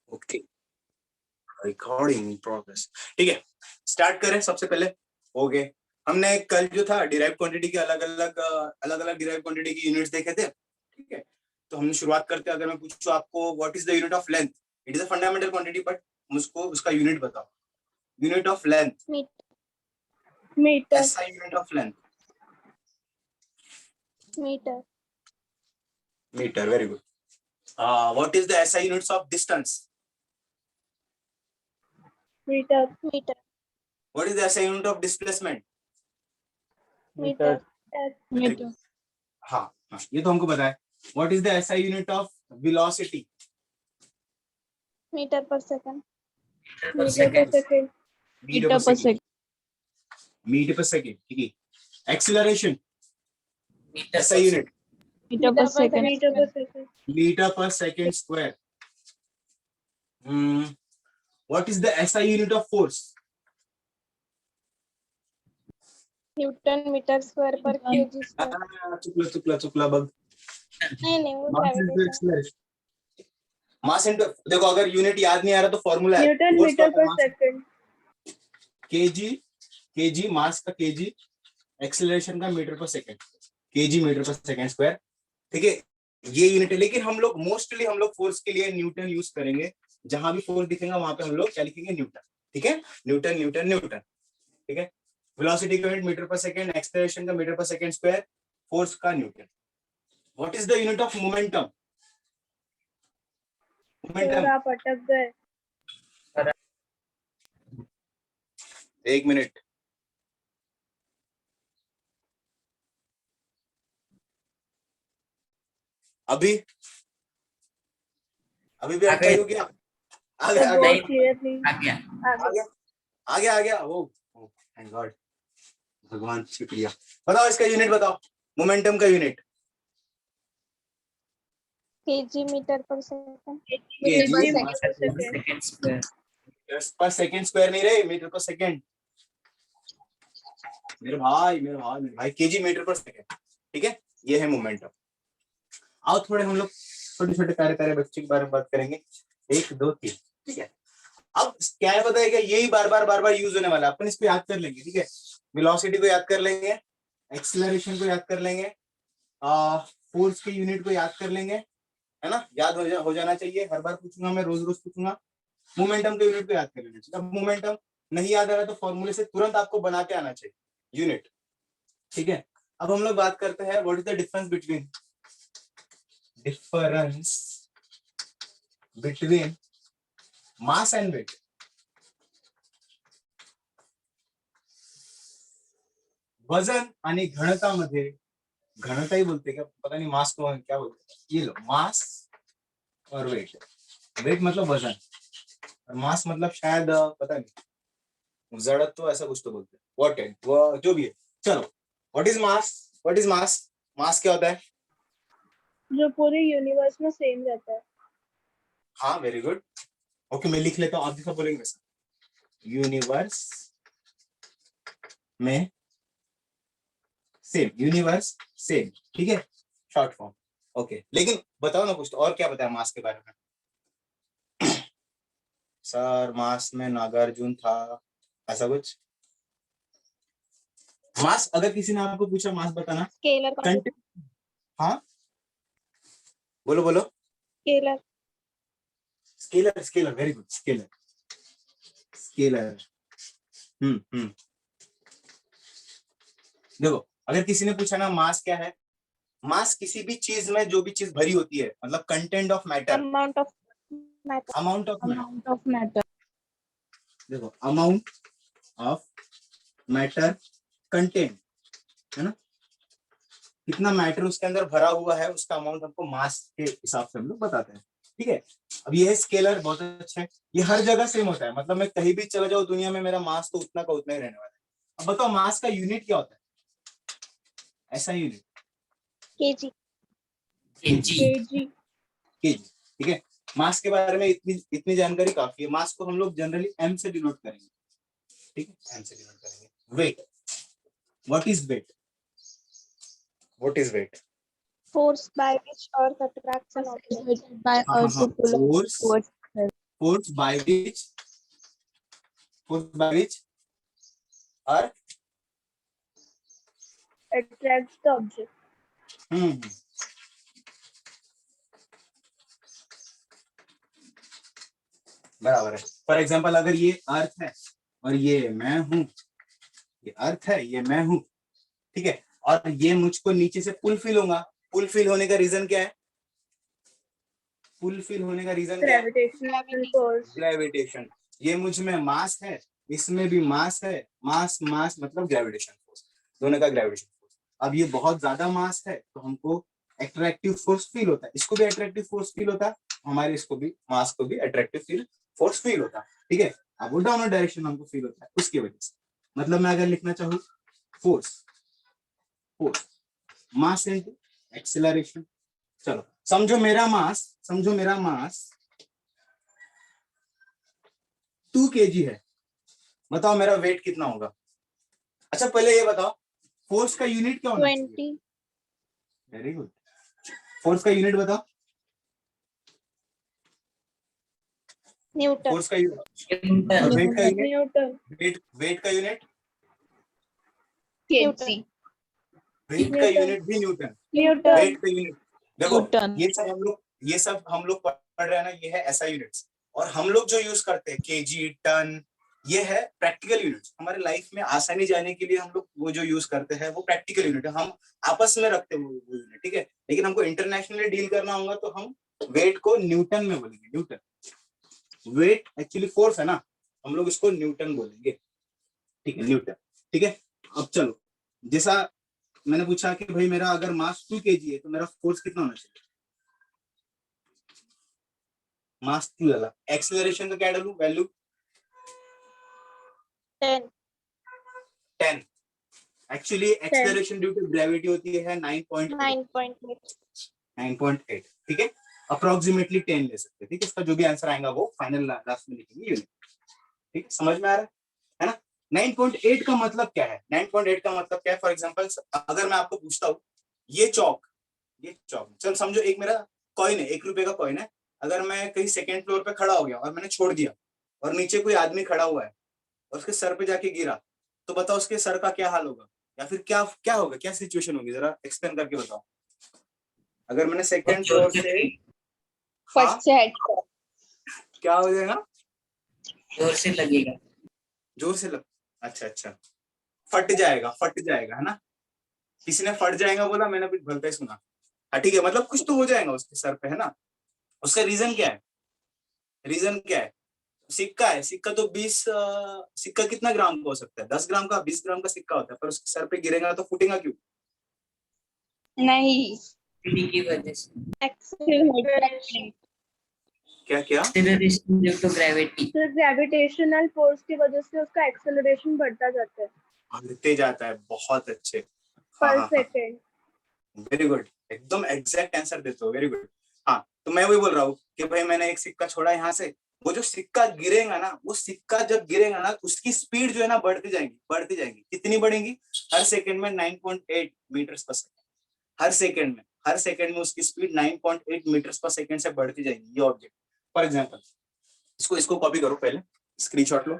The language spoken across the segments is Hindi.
Okay, recording progress. ठीक है, स्टार्ट करें सबसे पहले। ओके, हमने कल जो था डिराइव क्वांटिटी के अलग अलग डिराइव क्वांटिटी की यूनिट्स देखे थे। ठीक है, तो हम शुरुआत करते हैं। अगर मैं पूछूं आपको what is the unit of length, it is a fundamental quantity, but मुझको उसका यूनिट बताओ। Unit of length, metre. SI unit of length, metre. Metre. Very good. What is the SI units of distance? Metre. Metre. What is the SI unit of displacement? Metre. Metre. हाँ हाँ, ये तो हमको पता है। What is the SI unit of velocity? Metre per second. Metre per second. Metre per second. Metre per second. ठीक है। Acceleration, SI unit? Metre per second. Metre per second. Metre per second square. What is the SI unit of force? Newton metre square per KG square. चुकला बग। नहीं वो mass into gravitation. Acceleration. Mass into, देखो अगर यूनिट याद नहीं आ रहा तो फॉर्मूला है। Newton metre per second. KG, KG मास का केजी, एक्सीलरेशन का metre per second, KG metre per second square. ठीक है, ये यूनिट है। लेकिन हम लोग मोस्टली हम लोग फोर्स के लिए न्यूटन यूज करेंगे। जहां भी फोर्स दिखेगा वहां पे हम लोग क्या लिखेंगे? न्यूटन। ठीक है, न्यूटन न्यूटन न्यूटन। ठीक है, वेलोसिटी का unit metre per second, acceleration का metre per second square, force का Newton. What is the unit of momentum? Momentum. आप अटक गए। एक मिनट। अभी अभी भी अटका ही हो गया? आ गया आ गया आ गया आ गया। ओ थैंक गॉड, भगवान शुक्रिया। बताओ इसका यूनिट बताओ, मोमेंटम का unit. KG metre per second. KG पर सेकंड स्क्वायर नहीं रहे, मीटर पर सेकंड। मेरे भाई केजी मीटर पर सेकंड। ठीक है, ये है मोमेंटम। आओ थोड़े हम लोग छोटे छोटे प्यारे प्यारे बच्चे के बारे में बात करेंगे। 1 2 3। ठीक है, अब क्या है पता है क्या? यही बार बार यूज होने वाला है। अपन इसको याद कर लेंगे। ठीक है, वेलोसिटी को याद कर लेंगे, एक्सीलरेशन को याद कर लेंगे, फोर्स के यूनिट को याद कर लेंगे, है ना? याद हो जाना चाहिए। हर बार पूछूंगा मैं, रोज रोज पूछूंगा। मोमेंटम के यूनिट को याद कर लेना चाहिए। अब मोमेंटम नहीं याद आ रहा तो फॉर्मूले से तुरंत आपको बना के आना चाहिए यूनिट। ठीक है, अब हम लोग बात करते हैं what is the difference between mass and weight. वजन आणि घनतामध्ये, घनता ही बोलते क्या पता नहीं, मास को क्या बोलते? ये लो, मास और वेट। वेट मतलब वजन और मास मतलब शायद पता नहीं, जड़त्व ऐसा कुछ तो बोलते हैं। व्हाट है वो, जो भी है। चलो, what is mass? What is mass? Mass क्या होता है? जो पूरे यूनिवर्स में सेम रहता है। हाँ वेरी गुड। ओके, मैं लिख लेता हूँ, आप भी सब बोलेंगे वैसा। यूनिवर्स में सेम, यूनिवर्स सेम। ठीक है, शॉर्ट फॉर्म। ओके, लेकिन बताओ ना कुछ तो और क्या बताया मास के बारे में? सर मास में नागार्जुन था, ऐसा कुछ? मास, अगर किसी ने आपको पूछा मास बताना, स्केलर। हाँ बोलो बोलो। Scalar. Scalar, scalar, very good, scalar, scalar. देखो, अगर किसी ने पूछा ना मास क्या है, मास किसी भी चीज में जो भी चीज भरी होती है, मतलब content of matter, amount of matter. Amount of amount of matter. देखो, अमाउंट ऑफ मैटर कंटेंट, है ना? कितना मैटर उसके अंदर भरा हुआ है, उसका अमाउंट हमको मास के हिसाब से हम लोग बताते हैं। ठीक है, अब ये है स्केलर, बहुत अच्छा है। ये हर जगह सेम होता है, मतलब मैं कहीं भी चला जाऊं दुनिया में, मेरा मास तो उतना का उतना ही रहने वाला है। अब बताओ मास का यूनिट क्या होता है? ऐसा unit KG. KG. KG. KG. ठीक है, मास के बारे में इतनी जानकारी काफी है। मास को हम लोग जनरली एम से डिनोट करेंगे। ठीक है, एम से डिनोट करेंगे। Weight, what is weight? What is weight? Force by which earth attracts an object. by हाँ हाँ earth हाँ, to pull force towards her. Force by which earth Attracts the object. बराबर है। फॉर एग्जाम्पल अगर ये अर्थ है और ये मैं हूं, ये अर्थ है ये मैं हूं, ठीक है, और ये मुझको नीचे से पुल फील होगा। पुल फील होने का रीजन क्या है? पुल फील होने का रीजन क्या है? Gravitational force. ग्रेविटेशन। ये मुझ में मास है, इसमें भी मास है, मास मास मतलब ग्रेविटेशन फोर्स, दोनों का ग्रेविटेशन फोर्स। अब ये बहुत ज्यादा मास है तो हमको अट्रैक्टिव फोर्स फील होता है, इसको भी अट्रैक्टिव फोर्स फील होता है, हमारे इसको भी मास को भी अट्रैक्टिव फोर्स फील होता है, ठीक है। अब वो डाउनवर्ड डायरेक्शन हमको फील होता है उसकी वजह से। मतलब मैं अगर लिखना चाहूँ force, force mass into acceleration. चलो समझो मेरा मास 2 kg है, बताओ मेरा वेट कितना होगा? अच्छा पहले ये बताओ फोर्स का यूनिट क्या होना चाहिए? 20. Very good. फोर्स का यूनिट बताओ। Newton. फोर्स का यूनिट और वेट का यूनिट? Newton. वेट का यूनिट? kg. वेट का यूनिट भी न्यूटन। Newton. वेट का यूनिट देखो, न्यूटन। ये सब हम लोग पढ़ रहे हैं ना, ये है ऐसा यूनिट्स। और हम लोग जो यूज करते हैं केजी, टन, ये है प्रैक्टिकल यूनिट्स। हमारे लाइफ में आसानी जाने के लिए हम लोग वो जो यूज करते हैं वो प्रैक्टिकल यूनिट है, हम आपस में रखते हैं वो यूनिट, ठीक है। लेकिन हमको इंटरनेशनली डील करना होगा तो हम वेट को न्यूटन में बोलेंगे। न्यूटन, वेट एक्चुअली फोर्स है ना, हम लोग इसको न्यूटन बोलेंगे, ठीक है, न्यूटन, ठीक है। अब चलो, जैसा मैंने पूछा कि भाई मेरा अगर मास 2 kg है तो मेरा फोर्स कितना होना चाहिए? मास 2 वाला। एक्सेलरेशन का क्या डालूं value? 10. 10। Actually acceleration due to gravity होती है 9.8, 9.8. ठीक है। अप्रोक्सीमेटली 10 ले सकते हैं, ठीक है। इसका जो भी आंसर आएगा वो फाइनल लास्ट में लिखेंगे यूनिट, ठीक है। समझ में आ रहा है ना? 9.8 का मतलब क्या है? 9.8 का मतलब क्या है? फॉर एग्जांपल अगर मैं आपको पूछता हूँ ये चौक चल समझो एक मेरा कॉइन है, 1 रुपए का कॉइन है। अगर मैं कहीं सेकंड फ्लोर पे खड़ा हो गया और मैंने छोड़ दिया और नीचे कोई आदमी खड़ा हुआ है और उसके सर पे जाके गिरा, तो बताओ उसके सर का क्या हाल होगा, या फिर क्या क्या होगा, क्या सिचुएशन होगी, जरा एक्सप्लेन करके बताओ। अगर मैंने सेकंड फ्लोर से फर्स्ट से हेड क्या हो जाएगा? जोर से लगेगा। जोर से लग, अच्छा, फट जाएगा है ना? किसी ने फट जाएगा बोला, मैंने भी भलता ही सुना। हाँ ठीक है, मतलब कुछ तो हो जाएगा उसके सर पे, है ना? उसका रीजन क्या है? सिक्का है, सिक्का तो 20 सिक्का कितना ग्राम का हो सकता है? 10 ग्राम का, 20 ग्राम का सिक्का होता है, पर उसके सर पे गिरेगा तो फूटेगा क्यों? नहीं ग्रेविटी की वजह से। Acceleration. क्या एक्सेलरेशन ड्यू टू ग्रेविटी। तो ग्रेविटेशनल फोर्स की वजह से उसका एक्सेलरेशन बढ़ता जाता है बढ़ते जाता है। बहुत अच्छे, पर सेकंड। वेरी गुड, एकदम एग्जैक्ट आंसर देते हो, वेरी गुड। हाँ तो मैं वही बोल रहा हूँ कि भाई मैंने एक सिक्का छोड़ा यहाँ से, वो जो सिक्का गिरेगा ना, वो सिक्का जब गिरेगा ना उसकी स्पीड जो है ना बढ़ती जाएगी। कितनी बढ़ेगी? हर सेकंड में 9.8 मीटर्स पर सेकंड। हर सेकंड में उसकी स्पीड 9.8 मीटर्स पर सेकंड से बढ़ती जाएगी। ये ऑब्जेक्ट फॉर एग्जांपल, इसको कॉपी करो, पहले स्क्रीनशॉट लो।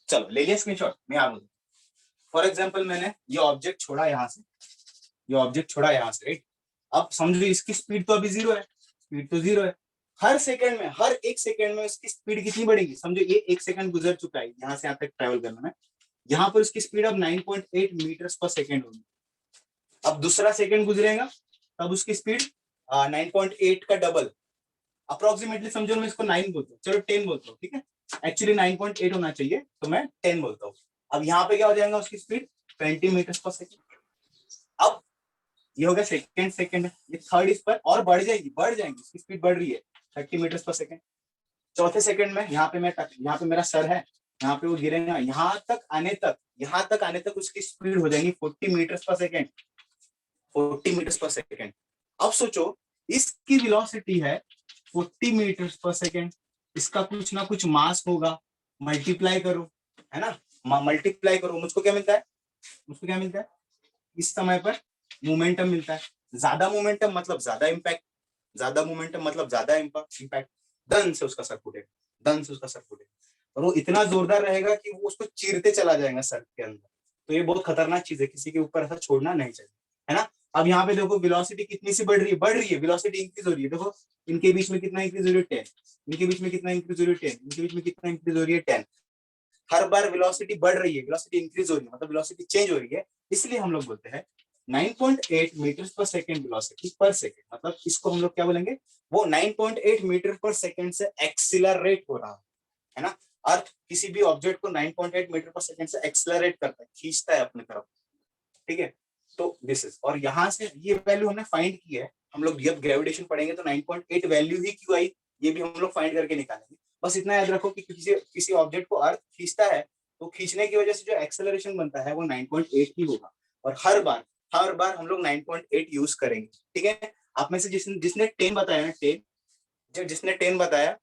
चलो ले लिया स्क्रीनशॉट, मैं आ रहा। फॉर एग्जाम्पल मैंने ये ऑब्जेक्ट छोड़ा यहाँ से, राइट? अब समझो इसकी स्पीड तो अभी 0 है, हर एक सेकंड में उसकी स्पीड कितनी बढ़ेगी? समझो ये 1 सेकंड गुजर चुका है, यहाँ से यहाँ तक ट्रेवल करना है, यहाँ पर उसकी स्पीड अब 9.8 मीटर्स पर सेकंड होगी। अब दूसरा सेकंड गुजरेगा तब उसकी स्पीड 9.8 का डबल, अप्रोक्सीमेटली समझो मैं इसको 9 बोलता हूँ, चलो 10 बोलता हूँ, ठीक है। एक्चुअली 9.8 होना चाहिए तो मैं 10 बोलता हूँ। अब यहाँ पे क्या हो जाएगा उसकी स्पीड? 20 मीटर्स पर सेकंड। अब ये हो गया सेकंड है, ये थर्ड इस पर और बढ़ जाएगी, इसकी स्पीड बढ़ रही है 30 मीटर्स पर सेकंड। चौथे सेकंड में यहाँ पे मेरा सर है, यहाँ पे वो गिरेगा, यहाँ तक आने तक उसकी स्पीड हो जाएगी 40 मीटर्स पर सेकंड। अब सोचो इसकी वेलोसिटी है 40 मीटर्स पर सेकंड, इसका कुछ ना कुछ मास होगा, मल्टीप्लाई करो, है ना? मल्टीप्लाई करो, मुझको क्या मिलता है, मुझको क्या मिलता है, इस समय पर मोमेंटम मिलता है। ज्यादा मोमेंटम मतलब ज्यादा इम्पैक्ट, ज्यादा मोमेंटम मतलब ज्यादा इम्पैक्ट, धन से उसका सर फूटेगा, धन से उसका सर फूटेगा, और वो इतना जोरदार रहेगा कि वो उसको चीरते चला जाएगा सर के अंदर। तो ये बहुत खतरनाक चीज है, किसी के ऊपर ऐसा छोड़ना नहीं चाहिए, है ना। अब यहाँ पे देखो वेलोसिटी कितनी सी बढ़ रही है, वेलोसिटी इंक्रीज हो रही है। देखो इनके बीच में कितना इंक्रीज हो रही है, 10, इनके बीच में कितना इंक्रीज हो रही है, 10, इनके बीच में कितना इंक्रीज हो रही है, 10। हर बार वेलोसिटी बढ़ रही है, वेलोसिटी इंक्रीज हो रही है, मतलब वेलोसिटी चेंज हो रही है। इसलिए हम लोग बोलते हैं 9.8 मीटर पर सेकेंड वेलोसिटी पर सेकेंड, मतलब इसको हम लोग क्या बोलेंगे, वो 9.8 मीटर पर सेकेंड से एक्सिलरेट हो रहा है ना। अर्थ किसी भी ऑब्जेक्ट को 9.8 मीटर पर सेकेंड से एक्सिलरेट करता है, खींचता है अपनी तरफ, ठीक है। तो दिस इज, और यहां से ये वैल्यू हमने फाइंड की है। हम लोग जब ग्रेविटेशन पढ़ेंगे तो 9.8 वैल्यू ही क्यों आई, ये भी हम लोग फाइंड करके निकालेंगे। बस इतना याद रखो कि किसी ऑब्जेक्ट को अर्थ खींचता है, तो खींचने की वजह से जो एक्सेलरेशन बनता है वो 9.8 ही होगा, और हर बार हम लोग 9.8 यूज करेंगे, ठीक है। आप में से जिसने 10 बताया ना, 10, जिसने 10 बताया,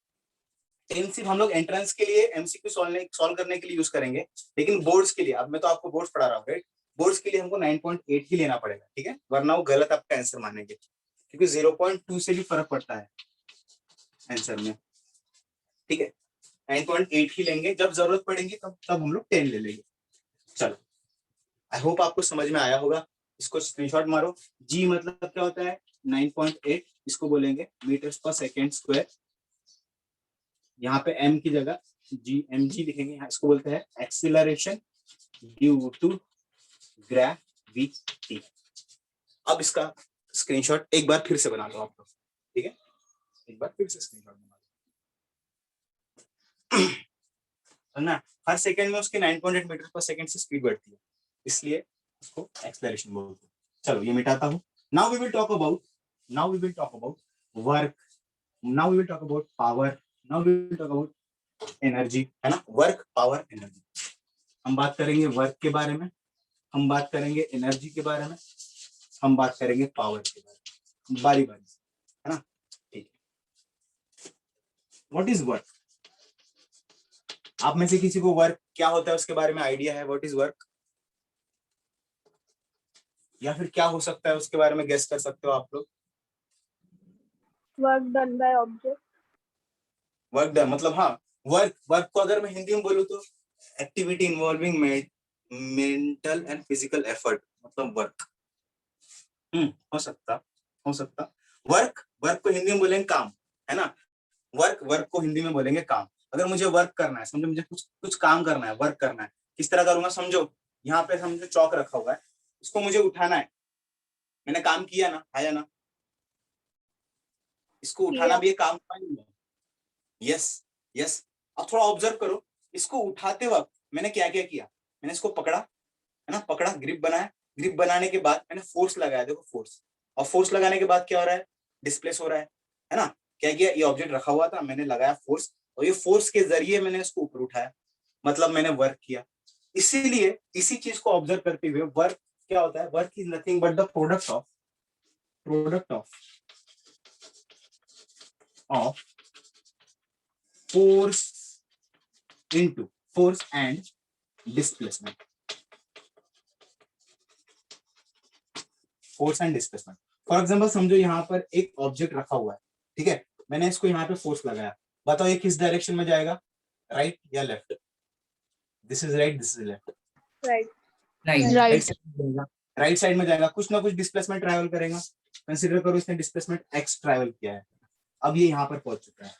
10 सिर्फ हम लोग एंट्रेंस के लिए एमसीक्यू सॉल्व करने के लिए यूज करेंगे, लेकिन बोर्ड्स के लिए, अब मैं तो आपको बोर्ड्स पढ़ा रहा हूँ, राइट, बोर्ड्स के लिए हमको 9.8 ही लेना पड़ेगा, ठीक है, वरना वो गलत आपका आंसर मानेंगे, क्योंकि 0.2 से भी फर्क पड़ता है आंसर में, ठीक है। 9.8 ही लेंगे, जब जरूरत पड़ेगी तब हम लोग 10 ले लेंगे। चलो, आई होप आपको समझ में आया होगा। इसको स्क्रीनशॉट मारो। जी मतलब क्या होता है, 9.8, इसको बोलेंगे मीटर्स पर सेकेंड स्क्वायर। यहाँ पे एम की जगह जी लिखेंगे, इसको बोलते हैं एक्सीलरेशन ड्यू टू ग्रेविटी। अब इसका स्क्रीनशॉट एक बार फिर से बना लो आप लोग, ठीक है, एक बार फिर से स्क्रीनशॉट बना लो ना। हर सेकंड में उसके 9.8 मीटर पर सेकंड से स्पीड बढ़ती है, इसलिए उसको एक्सेलरेशन बोलते हैं। चलो ये मिटाता हूं। Now we will talk about work, now we will talk about power, now we will talk about energy, है ना। Work, power, energy. हम बात करेंगे वर्क के बारे में, हम बात करेंगे एनर्जी के बारे में, हम बात करेंगे पावर के बारे में, बारी बारी से, है ना। ठीक है, व्हाट इज वर्क? आप में से किसी को वर्क क्या होता है उसके बारे में आइडिया है? व्हाट इज वर्क, या फिर क्या हो सकता है उसके बारे में गेस कर सकते हो आप लोग? Work done by object. Work done मतलब, हाँ, वर्क को अगर मैं हिंदी में बोलूँ तो activity involving mental and physical effort, मतलब वर्क। हो सकता। वर्क को हिंदी में बोलेंगे काम, है ना। वर्क को हिंदी में बोलेंगे काम। अगर मुझे वर्क करना है, समझो मुझे कुछ काम करना है, वर्क करना है, किस तरह करूंगा? समझो यहाँ पे समझो चौक रखा हुआ है, इसको मुझे उठाना है, मैंने काम किया ना, आया ना। इसको उठाना भी एक काम का नहीं है। Yes yes. अब थोड़ा ऑब्जर्व करो, इसको उठाते वक्त मैंने क्या क्या किया। मैंने इसको पकड़ा, है ना, पकड़ा, ग्रिप बनाया, ग्रिप बनाने के बाद मैंने फोर्स लगाया, देखो फोर्स, और फोर्स लगाने के बाद क्या हो रहा है, डिस्प्लेस हो रहा है ना। क्या किया, ये ऑब्जेक्ट रखा हुआ था, मैंने लगाया फोर्स, और ये फोर्स के जरिए मैंने इसको ऊपर उठाया, मतलब मैंने वर्क किया। इसीलिए इसी चीज को ऑब्जर्व करते हुए वर्क क्या होता है, work is nothing but the product of force and displacement, for example समझो यहाँ पर एक ऑब्जेक्ट रखा हुआ है, ठीक है, मैंने इसको यहाँ पे फोर्स लगाया, बताओ ये किस डायरेक्शन में जाएगा, राइट या left? This is right, this is left, right. Right side में जाएगा, कुछ ना कुछ डिस्प्लेसमेंट ट्रैवल करेगा। कंसीडर करो इसने डिस्प्लेसमेंट x ट्रैवल किया है, अब ये यहाँ पर पहुंच चुका है,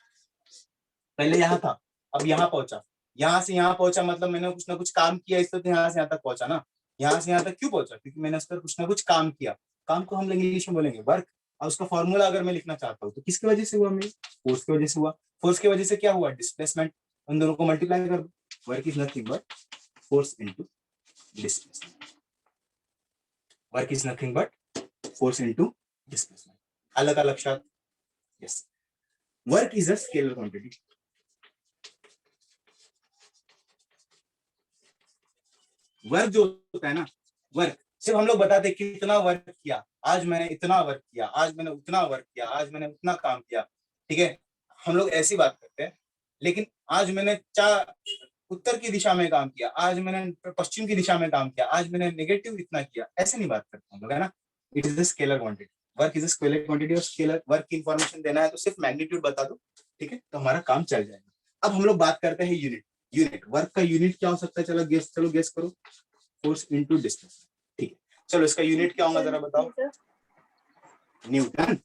पहले यहाँ था, अब यहाँ पहुंचा, यहाँ से यहाँ पहुंचा, मतलब मैंने कुछ ना कुछ काम किया, इसलिए तो यहाँ से यहाँ तक पहुंचा ना। यहाँ से यहाँ तक क्यों पहुंचा, क्योंकि मैंने उस पर कुछ ना कुछ काम किया। काम को हम इंग्लिश में बोलेंगे वर्क, और उसका फॉर्मूला अगर मैं लिखना चाहता हूँ तो किसकी वजह से हुआ, मेरी फोर्स की वजह से हुआ। फोर्स की वजह से क्या हुआ, डिस्प्लेसमेंट, उन दोनों को मल्टीप्लाई कर दो, work is nothing but force into displacement, work is nothing but force into displacement. अलग अलग शब्द, yes. Work is a scalar quantity, work जो होता है ना, वर्क सिर्फ हम लोग बताते हैं कितना वर्क किया, आज मैंने इतना वर्क किया, आज मैंने उतना वर्क किया, आज मैंने उतना काम किया, ठीक है, हम लोग ऐसी बात करते हैं। लेकिन आज मैंने उत्तर की दिशा में काम किया, आज मैंने पश्चिम की दिशा में काम किया, आज मैंने नेगेटिव इतना किया, ऐसे नहीं बात करते हम लोग, है ना। It is a scalar quantity, work is a scalar quantity, और स्केलर वर्क की इंफॉर्मेशन देना है तो सिर्फ मैग्नीट्यूड बता दो, ठीक है, तो हमारा काम चल जाएगा। अब हम लोग बात करते हैं यूनिट। यूनिट वर्क का यूनिट क्या हो सकता है, चलो गेस करो, फोर्स इनटू डिस्टेंस, ठीक है। चलो इसका यूनिट क्या होगा जरा बताओ। न्यूटन।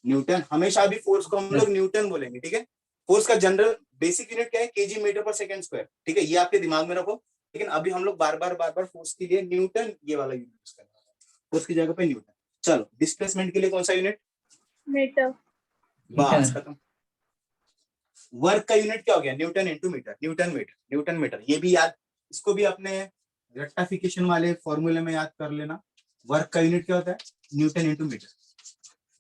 न्यूटन, हमेशा भी फोर्स को हम लोग न्यूटन बोलेंगे, ठीक है। फोर्स का जनरल बेसिक यूनिट क्या है, KG metre per second square, ठीक है, ये आपके दिमाग में रखो। लेकिन अभी हम लोग बार बार फोर्स के लिए न्यूटन ये वाला यूनिट यूज कर रहे हैं, फोर्स की जगह पे न्यूटन। चलो डिस्प्लेसमेंट के लिए कौन सा यूनिट, मीटर। बस खत्म। वर्क का यूनिट क्या हो गया, newton into metre, newton metre, ये भी याद, इसको भी अपने रेक्टिफिकेशन वाले फॉर्मूले में याद कर लेना। वर्क का यूनिट क्या होता है, न्यूटन इंटू मीटर।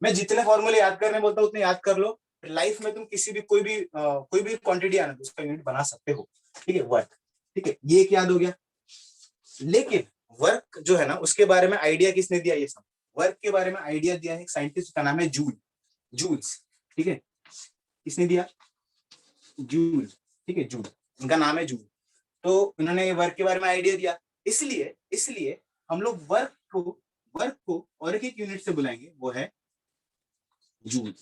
मैं जितने फॉर्मूले याद करने बोलता हूँ उतने याद कर लो, लाइफ में तुम किसी भी कोई भी क्वांटिटी आना तो उसका यूनिट बना सकते हो, ठीक है, वर्क, ठीक है, ये एक याद हो गया। लेकिन वर्क जो है ना उसके बारे में आइडिया किसने दिया, ये सब वर्क के बारे में आइडिया दिया है एक साइंटिस्ट का नाम है जूल्स, ठीक है, किसने दिया, जूल, ठीक है, जूल, उनका नाम है जूल। तो उन्होंने वर्क के बारे में आइडिया दिया, इसलिए हम लोग वर्क को और एक यूनिट से बुलाएंगे, वो है जूल,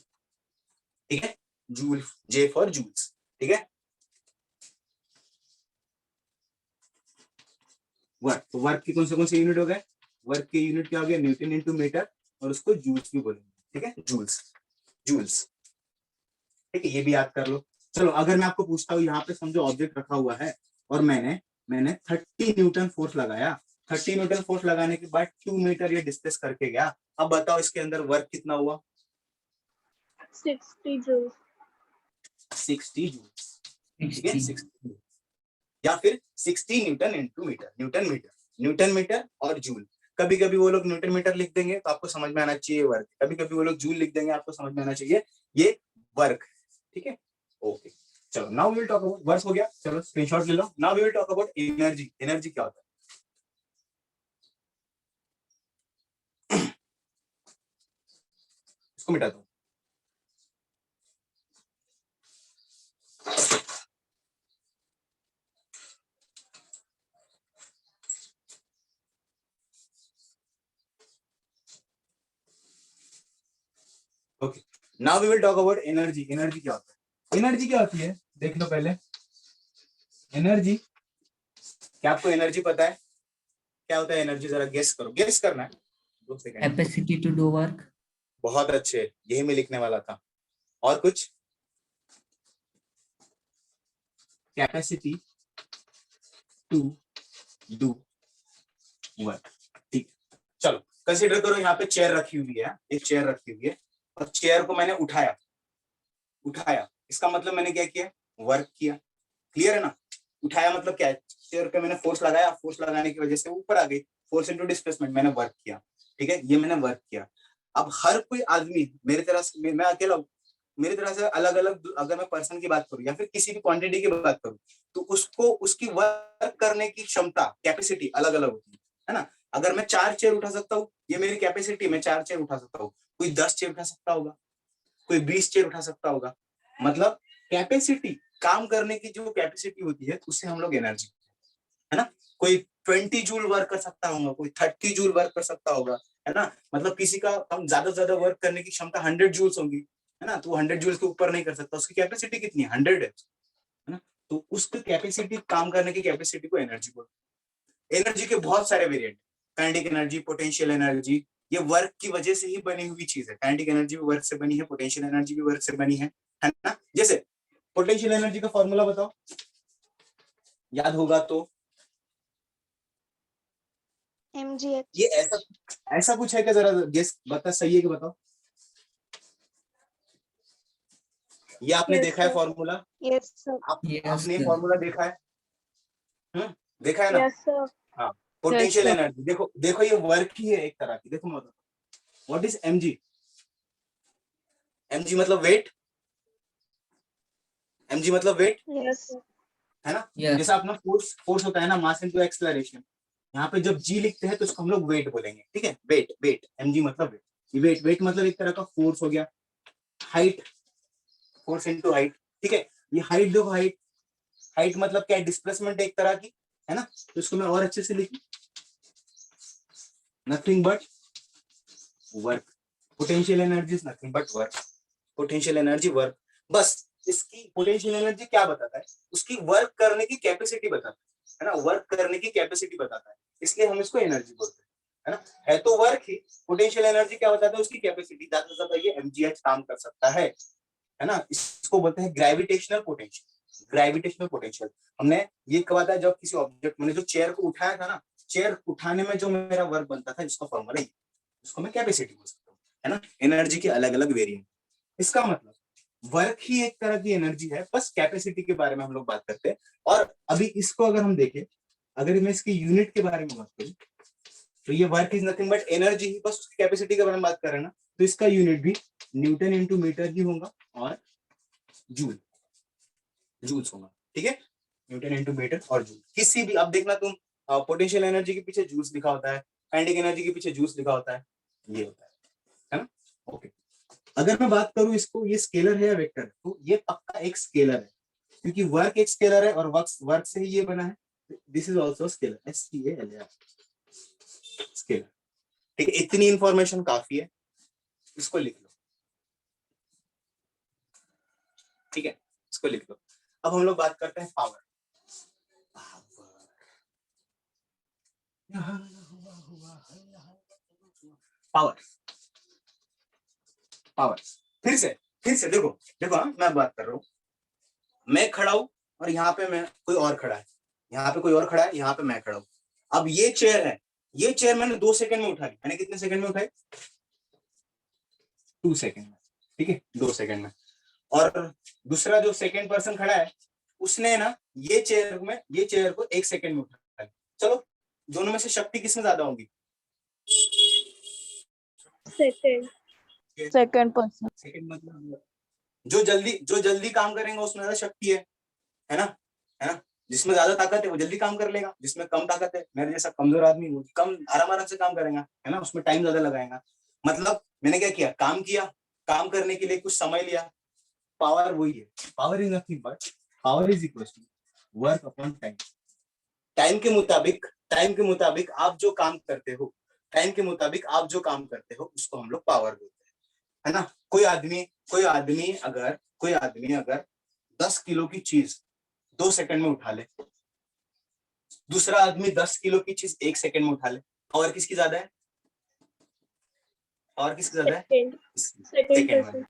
ठीक है, जूल, जे फॉर जूल्स, ठीक है। वर्क, तो वर्क के कौन से यूनिट हो गए, वर्क के यूनिट क्या हो गया, न्यूटन इंटू मीटर, और उसको जूल्स भी बोलेंगे, ठीक है, जूल्स, ठीक है, ये भी याद कर लो। चलो अगर मैं आपको पूछता हूँ, यहाँ पे समझो ऑब्जेक्ट रखा हुआ है और मैंने 30 न्यूटन फोर्स लगाया, 30 न्यूटन फोर्स लगाने के बाद 2 मीटर ये डिस्प्लेस करके गया, अब बताओ इसके अंदर वर्क कितना हुआ, 60 जूल। 60 जूल्स, ठीक है, 60 या फिर 60 newton into metre, newton metre और जूल। कभी कभी वो लोग न्यूटन मीटर लिख देंगे तो आपको समझ में आना चाहिए वर्क, कभी कभी वो लोग जूल लिख देंगे, आपको समझ में आना चाहिए ये वर्क, ठीक है, ओके। चलो now we will talk about work, हो गया, चलो स्क्रीनशॉट ले लो। Now we will talk about energy. Energy क्या होता है, इसको मिटा दो। Okay, now we will talk about energy. Energy क्या होता है, एनर्जी क्या होती है, देख लो पहले एनर्जी, क्या आपको एनर्जी पता है क्या होता है एनर्जी, जरा गेस करो, गेस करना है, 2 second. Capacity to do work. बहुत अच्छे, यही मैं लिखने वाला था। और कुछ, कैपेसिटी टू डू वर्क, ठीक। चलो कंसीडर करो यहाँ पे चेयर रखी हुई है, एक चेयर रखी हुई है, और चेयर को मैंने उठाया, इसका मतलब मैंने क्या किया, वर्क किया, क्लियर है ना। उठाया मतलब क्या है, चेयर पे मैंने फोर्स लगाया, फोर्स लगाने की वजह से ऊपर आ गई, फोर्स इनटू डिस्प्लेसमेंट, मैंने वर्क किया, ठीक है, ये मैंने वर्क किया। अब हर कोई आदमी मेरी तरह से, मैं अकेला हूं, मेरी तरह से अलग अलग, अगर मैं पर्सन की बात करूं या फिर किसी भी क्वांटिटी की बात करूं, तो उसको उसकी वर्क करने की क्षमता, कैपेसिटी अलग अलग होती है ना। अगर मैं 4 चेयर उठा सकता हूँ, ये मेरी कैपेसिटी, मैं 4 चेयर उठा सकता हूँ, कोई 10 चेयर उठा सकता होगा, कोई 20 चेयर उठा सकता होगा, मतलब कैपेसिटी, काम करने की जो कैपेसिटी होती है उससे हम लोग एनर्जी, है ना। कोई 20 जूल वर्क कर सकता होगा, कोई 30 जूल वर्क कर सकता होगा, है ना, मतलब किसी का हम ज्यादा से ज्यादा वर्क करने की क्षमता 100 जूल्स होगी, है ना, तो 100 जूल्स के ऊपर नहीं कर सकता, उसकी कैपेसिटी कितनी है, 100 है ना। तो उसकी कैपेसिटी, काम करने की कैपेसिटी को एनर्जी बोलते हैं। एनर्जी के बहुत सारे variant, kinetic energy, potential energy, ये वर्क की वजह से ही बनी हुई चीज है। काइनेटिक एनर्जी भी वर्क से बनी है, पोटेंशियल एनर्जी भी वर्क से बनी है ना। जैसे पोटेंशियल एनर्जी का फॉर्मूला बताओ, याद होगा तो, mgh। ये ऐसा कुछ है क्या, जरा गेस बता, सही है कि बताओ, ये आपने Yes, देखा है sir. Formula, yes sir। आपने फॉर्मूला देखा है, देखा है ना। Yes, sir. हाँ, पोटेंशियल sir. एनर्जी, देखो ये वर्क ही है एक तरह की। देखो मतलब व्हाट इज एमजी, एमजी मतलब वेट, एमजी मतलब वेट, Yes, sir. है ना। Yes. जैसा अपना फोर्स होता है ना, मास इनटू एक्सेलरेशन, यहाँ पे जब जी लिखते हैं तो उसको हम लोग वेट बोलेंगे, ठीक है, वेट, एमजी मतलब वेट, वेट मतलब एक तरह का फोर्स हो गया। हाइट, फोर्स इनटू हाइट, ठीक है, ये हाइट देखो, हाइट हाइट मतलब क्या है, डिस्प्लेसमेंट एक तरह की, है ना। तो इसको मैं और अच्छे से लिखूं, nothing but work, potential energy is nothing but work, potential energy work. बस इसकी पोटेंशियल एनर्जी क्या बताता है, उसकी वर्क करने की कैपेसिटी बताता है ना, वर्क करने की कैपेसिटी बताता है, इसलिए हम इसको एनर्जी बोलते हैं, है ना। है तो वर्क ही, पोटेंशियल एनर्जी क्या बताता है, उसकी कैपेसिटी, ज्यादा से ज्यादा ये mgh काम कर सकता है ना। इसको बोलते हैं ग्रेविटेशनल पोटेंशियल, ग्रेविटेशनल पोटेंशियल। हमने ये कहा था जब किसी ऑब्जेक्ट, मैंने जो चेयर को उठाया था ना, चेयर उठाने में जो मेरा वर्क बनता था, जिसका फॉर्मूला है, उसको मैं कैपेसिटी बोल सकता हूँ, है ना। एनर्जी के अलग अलग वेरिएंट, इसका मतलब वर्क ही एक तरह की एनर्जी है, बस कैपेसिटी के बारे में हम लोग बात करते हैं। और अभी इसको अगर हम देखें, अगर मैं इसकी यूनिट के बारे में बात करूं, तो ये work is nothing but energy ही, बस उसकी कैपेसिटी के बारे में बात कर रहे हैं ना, तो इसका यूनिट भी न्यूटन इंटू मीटर ही होगा और जूल, जूल्स होगा, ठीक है। न्यूटन इंटू मीटर और जूल, किसी भी, अब देखना तुम, पोटेंशियल एनर्जी के पीछे जूल्स लिखा होता है, काइनेटिक एनर्जी के पीछे जूल्स लिखा होता है, ये होता है ना। ओके, अगर मैं बात करूं इसको, ये स्केलर है या वेक्टर है, तो ये पक्का एक स्केलर है, क्योंकि वर्क एक स्केलर है और वर्क से ही ये बना है। This is also scalar, SCALR, scalar, ठीक है। इतनी इंफॉर्मेशन काफी है, इसको लिख लो, ठीक है, इसको लिख लो। अब हम लोग बात करते हैं पावर। पावर, पावर, फिर से देखो, देखो हाँ, मैं बात कर रहा हूँ, मैं खड़ा हूं और यहाँ पे मैं, कोई और खड़ा है, यहाँ पे कोई और खड़ा है, यहाँ पे मैं खड़ा हूं। अब ये चेयर है, ये चेयर मैंने 2 सेकंड में उठाई, मैंने कितने सेकंड में उठाई, 2 सेकंड में, ठीक है, 2 सेकंड में। और दूसरा जो सेकंड पर्सन खड़ा है, उसने ना ये चेयर को 1 सेकंड में उठाया। चलो, दोनों में से शक्ति किसमें ज्यादा होगी, सेकंड पर्सन। सेकंड मतलब जो जल्दी काम करेंगे उसमें ज्यादा शक्ति है ना, है ना। जिसमें ज्यादा ताकत है वो जल्दी काम कर लेगा, जिसमें कम ताकत है, मेरे जैसा कमजोर आदमी, वो कम आराम से काम करेगा, है ना, उसमें टाइम ज्यादा लगाएगा। मतलब मैंने क्या किया, काम किया, काम करने के लिए कुछ समय लिया। पावर वही है, power is nothing but, power is equal to work upon time. Time के मुताबिक आप जो काम करते हो, टाइम के मुताबिक आप जो काम करते हो, उसको हम लोग पावर बोलते हैं, है ना। कोई आदमी अगर 10 किलो की चीज 2 सेकंड में उठा ले, दूसरा आदमी 10 किलो की चीज 1 सेकंड में उठा ले, पावर किसकी ज्यादा है, पावर किसकी ज्यादा है, सेकंड में,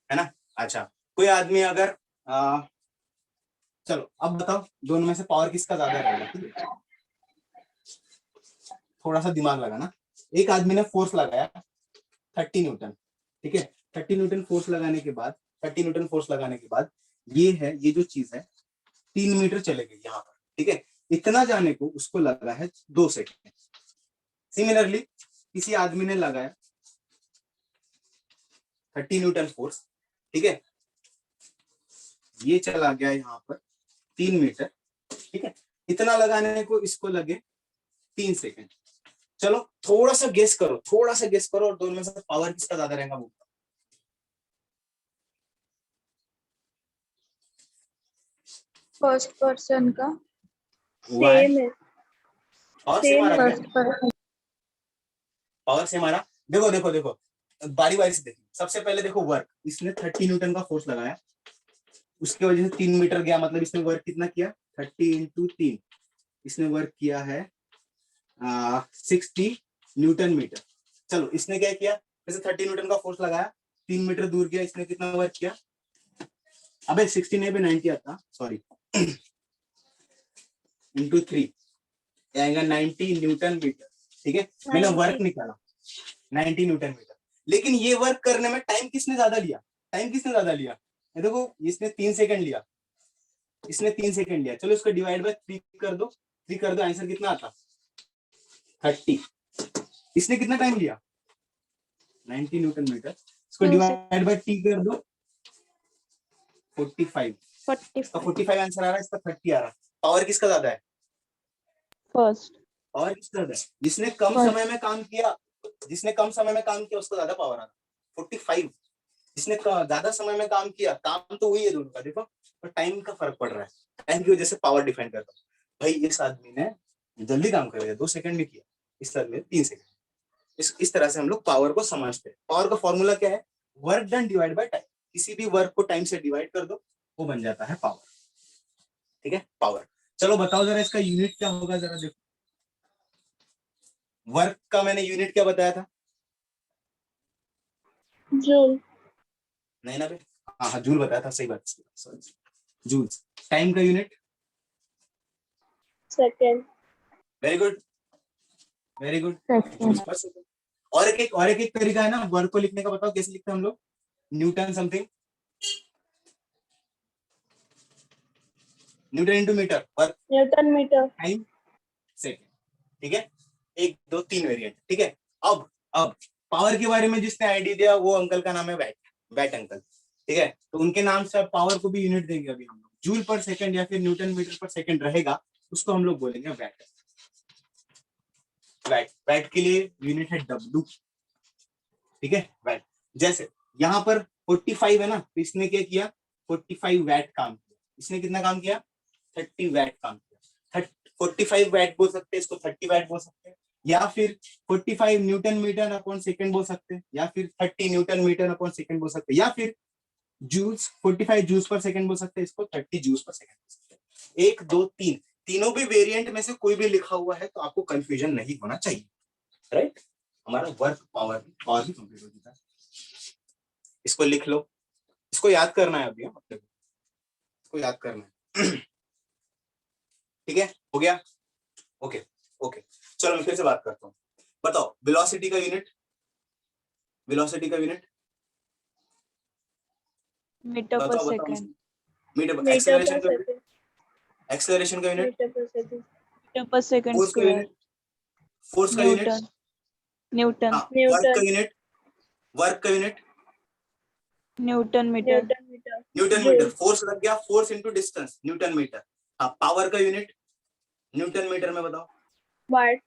है ना। अच्छा, कोई आदमी अगर चलो अब बताओ, दोनों में से पावर किसका ज्यादा रहेगा, थोड़ा सा दिमाग लगाना। एक आदमी ने फोर्स लगाया 30 न्यूटन, ठीक है, 30 न्यूटन फोर्स लगाने के बाद, 30 न्यूटन फोर्स लगाने के बाद ये जो चीज है 3 मीटर चले गई यहाँ पर, ठीक है। इतना जाने को उसको लगा है 2 सेकंड। सिमिलरली किसी आदमी ने लगाया 30 न्यूटन फोर्स, ठीक है, ये चला गया यहाँ पर 3 मीटर, ठीक है, इतना लगाने को इसको लगे 3 सेकंड। चलो थोड़ा सा गेस करो और दोनों में से पावर किसका ज्यादा रहेगा वो, फर्स्ट पर्सन का सेम है, और सेम आ रहा है, पर्सन। पावर से हमारा, देखो देखो देखो, बारी बारी से देखो। सबसे पहले देखो वर्क, इसने 30 न्यूटन का फोर्स लगाया, उसके वजह से 3 मीटर गया, मतलब इसने वर्क कितना किया, 30 इंटू 3, इसने वर्क किया है 60 न्यूटन मीटर। चलो इसने क्या किया, जैसे 30 न्यूटन का फोर्स लगाया, 3 मीटर दूर गया, इसने कितना वर्क किया, अबे 60 नहीं, 90 आता, सॉरी, इंटू 3 आएगा 90 न्यूटन मीटर, ठीक है। मैंने वर्क निकाला 90 न्यूटन मीटर, लेकिन ये वर्क करने में टाइम किसने ज्यादा लिया, ये देखो, इसने 3 सेकंड लिया, चलो इसको डिवाइड बाय 3 कर दो, आंसर कितना आता, 30। इसने कितना टाइम लिया, 90 न्यूटन मीटर, इसको डिवाइड बाय टी कर दो, 45, इसका 45 आंसर आ रहा है, इसका 30 आ रहा है। पावर किसका ज्यादा है, फर्स्ट। पावर किसका ज्यादा है, जिसने कम समय में काम किया, उसको ज्यादा पावर आ रहा है 45। जिसने ज्यादा समय में काम किया, काम तो वही है दोनों का, देखो, पर टाइम का फर्क पड़ रहा है, टाइम की वजह से पावर डिफाइन करता हूँ। भाई इस आदमी ने जल्दी काम कर दिया, 2 सेकंड में किया, इस आदमी ने 3 सेकंड। इस तरह से हम लोग पावर को समझते हैं। पावर का फॉर्मूला क्या है? Work done divide by time. किसी भी वर्क को टाइम से डिवाइड कर दो, वो बन जाता है पावर। ठीक है, पावर। चलो बताओ जरा इसका यूनिट क्या होगा, जरा देखो। वर्क का मैंने यूनिट क्या बताया था? जूल। नहीं ना बे, हाँ जूल बताया था, सही बात, सॉरी जूल। टाइम का unit? Second. Very good, very good, joules per second. और एक तरीका है ना वर्क को लिखने का, बताओ कैसे लिखते हैं हम लोग? Newton something, newton into metre, work newton metre. Time second. ठीक है, 1 2 3 वेरिएंट। ठीक है, अब पावर के बारे में जिसने आइडिया दिया वो अंकल का नाम है वैट, वैट अंकल। ठीक है, तो उनके नाम से पावर को भी यूनिट देंगे अभी हम लोग। जूल पर सेकंड या फिर न्यूटन मीटर पर सेकंड रहेगा, उसको हम लोग बोलेंगे वैट। वैट, वैट के लिए यूनिट है डब्ल्यू। ठीक है, वैट। जैसे यहाँ पर 45 है ना, तो इसने क्या किया? 45 वैट काम किया। इसने कितना काम किया? 30 वैट काम किया। 45 वैट बोल सकते हैं इसको, 30 वैट बोल सकते हैं, या फिर 45 न्यूटन मीटर अपॉन सेकंड बोल सकते हैं, या फिर 30 न्यूटन मीटर अपॉन सेकंड बोल सकते हैं, या फिर जूल्स, 45 जूल्स पर सेकंड बोल सकते हैं, इसको 30 जूल्स पर सेकंड बोल सकते हैं। 1 2 3 तीनों भी वेरिएंट में से कोई भी लिखा हुआ है तो आपको कंफ्यूजन नहीं होना चाहिए, राइट? हमारा वर्क पावर और भी कंप्लीट हो जाता है। इसको लिख लो, इसको याद करना है अभी, मतलब इसको याद करना है। ठीक है, हो गया? ओके ओके, चलो मैं फिर से बात करता हूँ। बताओ वेलोसिटी का यूनिट, वेलोसिटी का यूनिट मीटर पर बताओ बताओ। Second. Metre per. Metre acceleration per का यूनिट, सेकेंड। एक्सेलरेशन का unit, metre per second. Metre per second force का स्क्वायर। यूनिट, फोर्स का यूनिट, न्यूटन। न्यूटन। हाँ वर्क का न्यूटन। यूनिट, वर्क का unit newton metre. Newton metre. Newton metre. Joule. Force लग गया, force into distance, newton metre. हाँ, पावर का यूनिट न्यूटन मीटर में बताओ। वाट।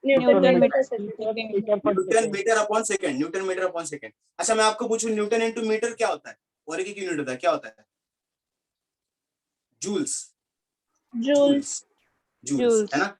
Newton newton metre per metre. Second. Newton metre upon second, newton metre upon second. अच्छा मैं आपको पूछूं न्यूटन इंटू मीटर क्या होता है? और एक यूनिट होता है, क्या होता है? Joules, joule. जूल्स, जूल्स, है जूल्स। ना?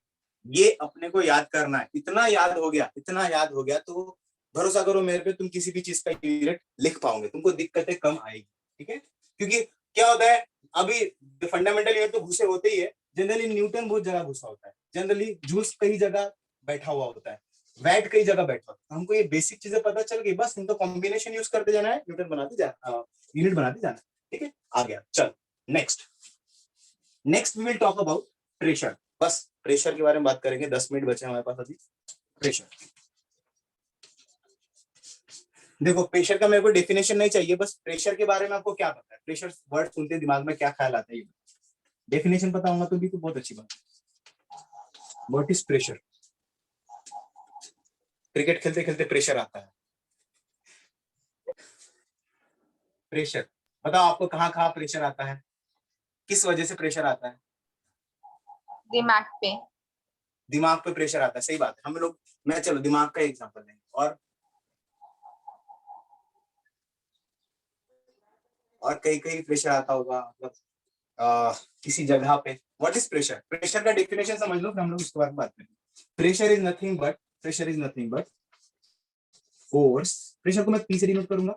ये अपने को याद करना है। इतना याद हो गया, इतना याद हो गया तो भरोसा करो मेरे पे, तुम किसी भी चीज का यूनिट लिख पाओगे, तुमको दिक्कतें कम आएगी। ठीक है, क्योंकि क्या होता है अभी फंडामेंटल यूनिट तो घुसे होते ही है। जनरली न्यूटन बहुत जगह घुसा होता है, जनरली जूल्स कई जगह बैठा हुआ होता है, वैट कई जगह बैठा होता है। हमको ये बेसिक चीजें पता चल गई, बस इनको कॉम्बिनेशन यूज करते जाना है, न्यूटन बनाते जाना, यूनिट बनाते जाना है। ठीक है, आ गया। चल next, next we will talk about pressure. बस प्रेशर के बारे में बात करेंगे, 10 मिनट बचे हमारे पास अभी। प्रेशर, देखो प्रेशर का मेरे को डेफिनेशन नहीं चाहिए, बस प्रेशर के बारे में आपको क्या पता है? प्रेशर वर्ड सुनते दिमाग में क्या ख्याल आता है? डेफिनेशन पता होगा तो भी तो बहुत अच्छी बात है। What is pressure? क्रिकेट खेलते खेलते प्रेशर आता है। प्रेशर बताओ आपको कहाँ कहाँ प्रेशर आता है, किस वजह से प्रेशर आता है? दिमाग पे। दिमाग पे प्रेशर आता है, सही बात है। हम लोग, मैं चलो दिमाग का एग्जांपल देंगे, और कहीं कहीं प्रेशर आता होगा, मतलब किसी जगह पे। What is pressure? प्रेशर का डेफिनेशन समझ लो फिर हम लोग इसके बारे में बात करेंगे। Pressure is nothing but, pressure is nothing but force. Pressure को मैं पी से डिनोट करूंगा,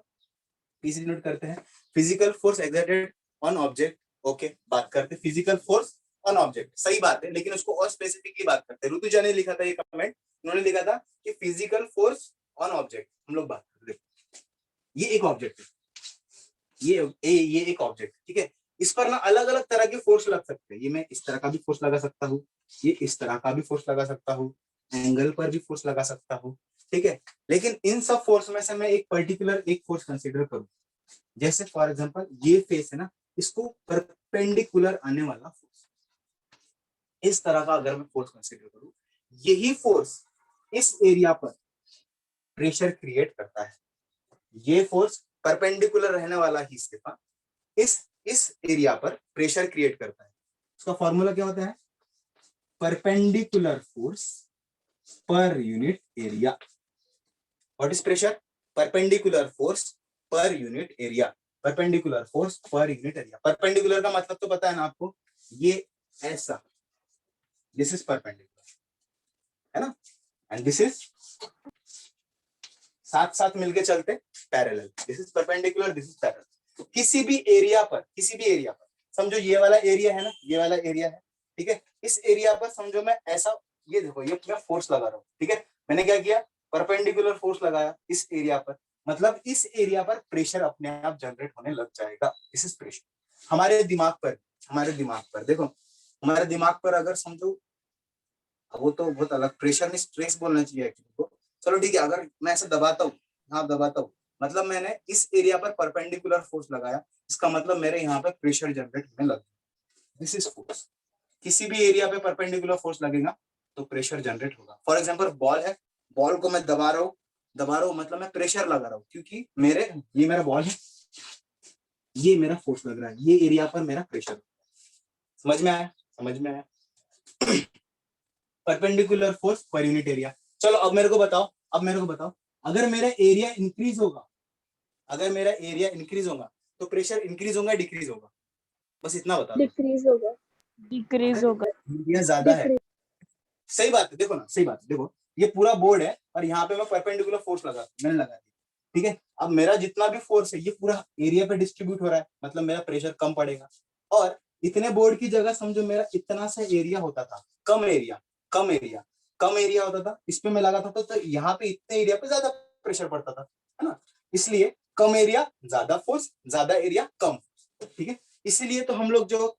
पी से डिनोट करते हैं physical force exerted on object. Okay, बात करते हैं फिजिकल फोर्स ऑन ऑब्जेक्ट, सही बात है, लेकिन उसको और स्पेसिफिकली बात करते हैं। ऋतुजा ने लिखा था ये कमेंट, उन्होंने लिखा था कि फिजिकल फोर्स ऑन ऑब्जेक्ट हम लोग बात करते हैं। ये एक ऑब्जेक्ट है, ये एक ऑब्जेक्ट, ठीक है। इस पर ना अलग अलग तरह के फोर्स लग सकते हैं। ये मैं इस तरह का भी फोर्स लगा सकता हूँ, ये इस तरह का भी फोर्स लगा सकता हूँ, एंगल पर भी फोर्स लगा सकता हूँ, ठीक है। लेकिन इन सब फोर्स में से मैं एक पर्टिकुलर एक फोर्स कंसीडर करूँ, जैसे फॉर एग्जांपल ये फेस है ना, इसको परपेंडिकुलर आने वाला फोर्स, इस तरह का अगर मैं फोर्स कंसीडर करूँ, यही फोर्स इस एरिया पर प्रेशर क्रिएट करता है। ये फोर्स परपेंडिकुलर रहने वाला ही सिर्फ इस एरिया पर प्रेशर क्रिएट करता है। उसका फॉर्मूला क्या होता है? Perpendicular force per unit area. What is pressure? Perpendicular force per unit area. Perpendicular force per unit area. Perpendicular का मतलब तो पता है ना आपको, ये ऐसा, दिस इज परपेंडिकुलर, है ना, एंड दिस इज साथ साथ मिलके चलते parallel, this is perpendicular, this is parallel. तो किसी भी एरिया पर समझो ये वाला एरिया है ना, ये वाला एरिया है, ठीक है, इस एरिया पर समझो मैं ऐसा, ये देखो ये मैं फोर्स लगा रहा हूँ, ठीक है, मैंने क्या किया, परपेंडिकुलर फोर्स लगाया इस एरिया पर, मतलब इस एरिया पर प्रेशर अपने आप जनरेट होने लग जाएगा, दिस इज प्रेशर। हमारे दिमाग पर देखो, हमारे दिमाग पर अगर समझो, वो तो बहुत अलग, प्रेशर नहीं स्ट्रेस बोलना चाहिए एक्चुअली को, चलो ठीक है, अगर मैं ऐसे दबाता हूँ, हाँ दबाता हूँ, मतलब मैंने इस एरिया पर परपेंडिकुलर फोर्स लगाया, इसका मतलब मेरे यहाँ पे प्रेशर जनरेट होने लग गया, दिस इज फोर्स। किसी भी एरिया पे परपेंडिकुलर फोर्स लगेगा तो प्रेशर जनरेट होगा। फॉर एग्जांपल बॉल है, बॉल को मैं दबा रहा हूँ मतलब मैं प्रेशर लगा रहा हूँ, क्योंकि ये मेरा बॉल है, ये मेरा फोर्स लग रहा है, ये एरिया पर मेरा प्रेशर, समझ में आया perpendicular force per unit area. चलो अब मेरे को बताओ, अगर मेरा एरिया इंक्रीज होगा, तो प्रेशर इंक्रीज होगा डिक्रीज होगा, बस इतना बता दो। डिक्रीज होगा। डिक्रीज होगा। एरिया ज्यादा है, सही बात है, देखो ना, सही बात है, देखो ये पूरा बोर्ड है और यहाँ पे मैं परपेंडिकुलर फोर्स मैंने लगा दिया, ठीक है, अब मेरा जितना भी फोर्स है ये पूरा एरिया पे डिस्ट्रीब्यूट हो रहा है, मतलब मेरा प्रेशर कम पड़ेगा। और इतने बोर्ड की जगह समझो मेरा इतना सा एरिया होता था, कम एरिया होता था, इस पे मैं लगाता था, तो यहाँ पे इतने एरिया पे ज्यादा प्रेशर पड़ता था, है ना, इसलिए कम एरिया ज्यादा फोर्स, ज्यादा एरिया कम, ठीक है, इसलिए तो हम लोग जो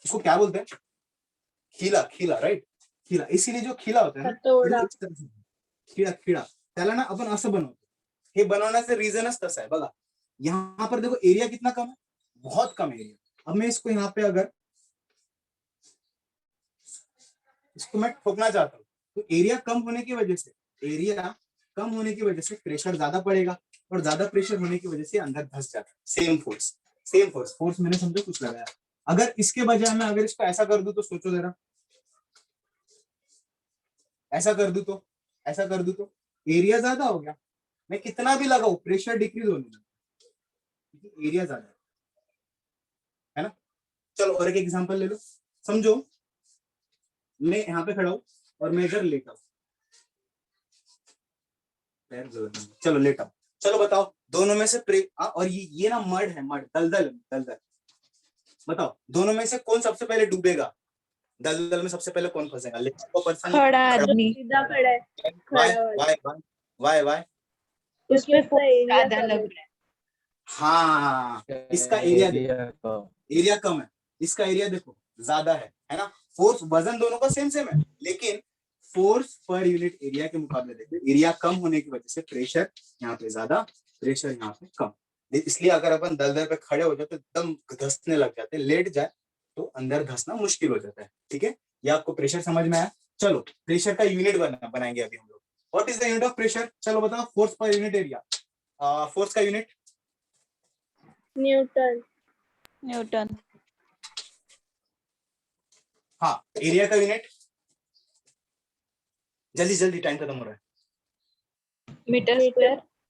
इसको क्या बोलते हैं, खीला राईट, खीला, इसीलिए जो खीला होता है ना, हथौडा. इस तरह से, खीला त्याला ना आपण असं बनवतो, हे बनवण्याचं रिझनच तसं आहे बघा। यहाँ पर देखो एरिया कितना कम है, बहुत कम एरिया, अब मैं इसको यहाँ पे अगर इसको मैं ठोकना चाहता हूँ, तो एरिया कम होने की वजह से प्रेशर ज्यादा पड़ेगा, और ज्यादा प्रेशर होने की वजह से अंदर धंस जाता है, सेम फोर्स मैंने समझो कुछ लगाया, अगर इसके बजाय मैं अगर इसको ऐसा कर दूं तो सोचो जरा, ऐसा कर दूं तो एरिया ज्यादा हो गया, मैं कितना भी लगाऊं प्रेशर डिक्रीज होने लगा, एरिया ज्यादा है ना। चलो और एक एग्जांपल ले लो, समझो मैं यहाँ पे खड़ा हूं और मैं इधर लेटा हूं, चलो लेटा हूं, चलो बताओ दोनों में से और ये ना मड है, दलदल, बताओ दोनों में से कौन सबसे पहले डूबेगा, दलदल में सबसे पहले कौन फंसेगा, लेटा हुआ पर्सन, खड़ा आदमी। सीधा खड़ा है. वाई खड़ा वाला. वाई वाई क्योंकि उसका एरिया ज्यादा कम लग है. रहा है। हाँ, इसका एरिया देखो, एरिया कम है, इसका एरिया देखो ज्यादा है ना, फोर्स वजन दोनों का सेम है, लेकिन फोर्स पर यूनिट एरिया के मुकाबले देखो एरिया कम होने की वजह से प्रेशर यहाँ पे ज्यादा, प्रेशर यहाँ पे कम, इसलिए अगर अपन दलदल पे खड़े हो जाए तो एकदम धंसने लग जाते, लेट जाए तो अंदर धंसना मुश्किल हो जाता है, ठीक है, ये आपको प्रेशर समझ में आया। चलो प्रेशर का यूनिट बनाएंगे अभी हम लोग, what is the unit of pressure, चलो बताओ, force per unit area, force का यूनिट न्यूटन। हाँ, एरिया का यूनिट, जल्दी टाइम खत्म हो रहा है,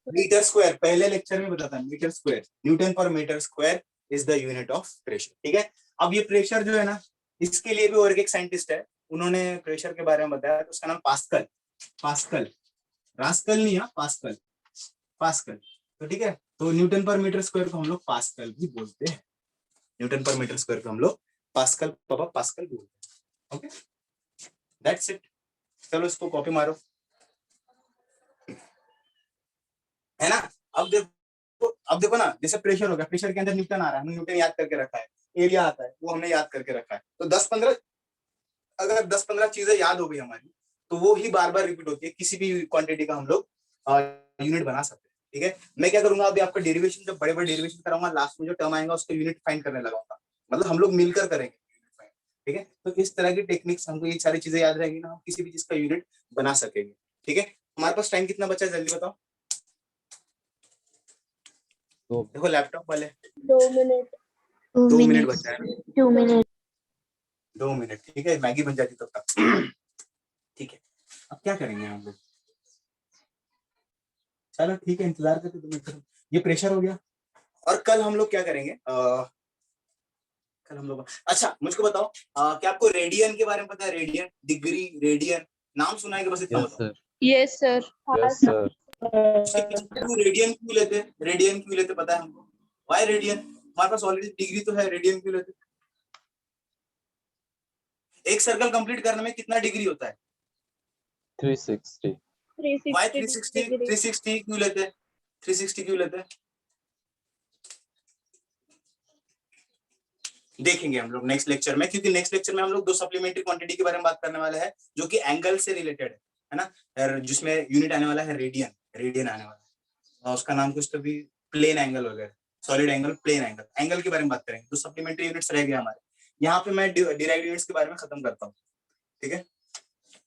मीटर स्क्वायर, पहले लेक्चर में बताता है, metre square, newton per metre square is the unit of pressure, ठीक है। अब ये प्रेशर जो है ना, इसके लिए भी और एक साइंटिस्ट है, उन्होंने प्रेशर के बारे में बताया, तो उसका नाम पास्कल, रास्कल नहीं है, पास्कल, तो ठीक है, तो न्यूटन पर मीटर स्क्वायर को हम लोग पास्कल भी बोलते हैं, न्यूटन पर मीटर स्क्वायर को हम लोग पास्कल बोलते हैं, ओके, दैट्स इट। चलो इसको कॉपी मारो, है ना। अब देखो ना, जैसे प्रेशर हो गया, प्रेशर के अंदर न्यूटन आ रहा है, हमने न्यूटन याद करके रखा है, एरिया आता है वो हमने याद करके रखा है, तो 10-15 अगर 10-15 चीजें याद हो गई हमारी, तो वो ही बार बार रिपीट होती है, किसी भी क्वांटिटी का हम लोग यूनिट बना सकते हैं, ठीक है। मैं क्या करूंगा अभी, आपका डेरिवेशन, जब बड़े डेरिवेशन कराऊंगा, लास्ट में जो टर्म आएगा उसको यूनिट फाइंड करने लगाऊंगा, मतलब हम लोग मिलकर करेंगे, ठीक है। तो इस तरह की टेक्निक्स, हमको ये सारी चीजें याद रहेगी ना, हम किसी भी चीज का यूनिट बना सकेंगे, ठीक है। हमारे पास टाइम कितना बचा है, जल्दी बताओ, देखो लैपटॉप वाले, 2 मिनट. 2 मिनट बचा है, 2 मिनट. 2 मिनट, ठीक है, मैगी बन जाती तब तक, ठीक है। अब क्या करेंगे हम लोग, चलो ठीक है, इंतजार करते 2 मिनट। ये प्रेशर हो गया। और कल हम लोग क्या करेंगे, कल हम लोग, अच्छा मुझको बताओ, क्या आपको रेडियन के बारे में पता है? रेडियन, डिग्री, रेडियन, नाम सुना है कि बस इतना यस बताओ? Sir, yes sir. Yes sir. उसके पीछे क्यों रेडियन क्यों लेते हैं? रेडियन क्यों लेते पता है हमको? Why radian? हमारे पास ऑलरेडी डिग्री तो है, रेडियन क्यों लेते? एक सर्कल कंप्लीट करने में कितना डिग्री होता है? 360। वाई 360 360? डिग्री 360 क्यों लेते हैं? 360 क्यों लेते हैं? देखेंगे हम लोग नेक्स्ट लेक्चर में, क्योंकि नेक्स्ट लेक्चर में हम लोग 2 सप्लीमेंट्री क्वांटिटी के बारे में बात करने वाले हैं, जो कि एंगल से रिलेटेड है ना, और जिसमें यूनिट आने वाला है रेडियन, रेडियन आने वाला है, और उसका नाम कुछ तो भी प्लेन एंगल वगैरह, solid angle, plane angle, angle के बारे में बात करेंगे। तो सप्लीमेंट्री यूनिट्स रह गए हमारे। यहाँ पे मैं डिराइव्ड यूनिट्स के बारे में खत्म करता हूँ, ठीक है?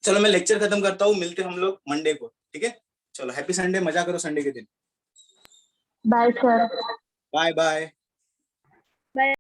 चलो मैं लेक्चर खत्म करता हूँ, मिलते हैं हम लोग मंडे को, ठीक है? चलो हैप्पी संडे, मजा करो संडे के दिन। Bye sir. Bye bye.